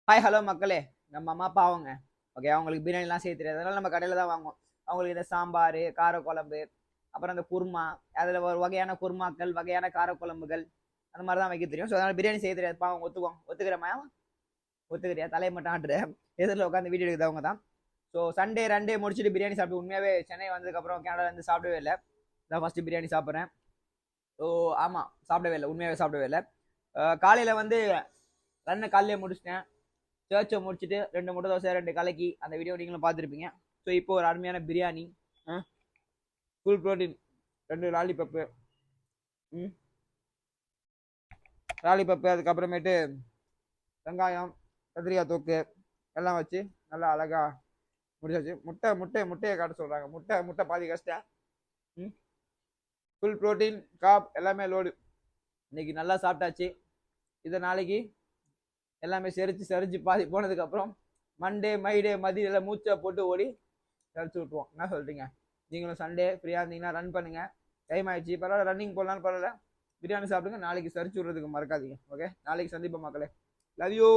Hi hello மக்களே, நம்ம அம்மா பாவங்க. ஓகே, அவங்களுக்கு பிரியாணிலாம் செய்ய தெரியாது, அதனால நம்ம கடையில் தான் வாங்குவோம். அவங்களுக்கு இந்த சாம்பார், காரக்குழம்பு, அப்புறம் அந்த குருமா, அதில் ஒரு வகையான குருமாக்கள், வகையான காரக்குழம்புகள், அந்த மாதிரி தான் வைக்க தெரியும். ஸோ அதனால் பிரியாணி செய்ய தெரியாது. பாவம் ஒத்துக்கிறேம்மா, ஒத்துக்கிறியா? தலையை மட்டும் ஆட்டுற, எதிரில் உட்காந்து வீடியோ எடுக்கிறவங்க தான். ஸோ சண்டே ரண்டே முடிச்சுட்டு பிரியாணி சாப்பிட்டு, உண்மையாகவே சென்னை வந்ததுக்கப்புறம் கேனடாலேருந்து சாப்பிடவே இல்லை. நான் ஃபஸ்ட்டு பிரியாணி சாப்பிட்றேன். ஸோ ஆமாம், சாப்பிடவே இல்லை, உண்மையாகவே சாப்பிடவே இல்லை. காலையில் வந்து ரன்னை காலையிலே முடிச்சிட்டேன். சர்ச்சை முடிச்சுட்டு 2 முட்டை தோசை 2 கலக்கி, அந்த வீடியோ நீங்களும் பார்த்துருப்பீங்க. ஸோ இப்போ ஒரு அருமையான பிரியாணி, ஃபுல் ப்ரோட்டீன், 2 லாலிபப்பு, அதுக்கப்புறமேட்டு வெங்காயம், கத்திரிக்காய் தொக்கு எல்லாம் வச்சு நல்லா அழகா முடிச்சாச்சு. முட்டையை காட்ட சொல்கிறாங்க. முட்டை பாதி கஷ்டம். ஃபுல் ப்ரோட்டீன், காப் எல்லாமே லோடு. இன்னைக்கு நல்லா சாப்பிட்டாச்சு. இதை நாளைக்கு எல்லாமே செரிச்சு பாதி போனதுக்கப்புறம் மண்டே மதியம் மூச்சை போட்டு ஓடி செரிச்சு விட்டுருவோம். என்ன சொல்றீங்க? நீங்களும் சண்டே ஃப்ரீயாக இருந்தீங்கன்னா ரன் பண்ணுங்க. டைம் ஆயிடுச்சு, பரவாயில்ல, ரன்னிங் போடலான்னு பரவாயில்ல, பிரியாணி சாப்பிடுங்க. நாளைக்கு செரிச்சு விடுறதுக்கு மறக்காதீங்க. ஓகே, நாளைக்கு சந்திப்போம் மக்களே. Love you.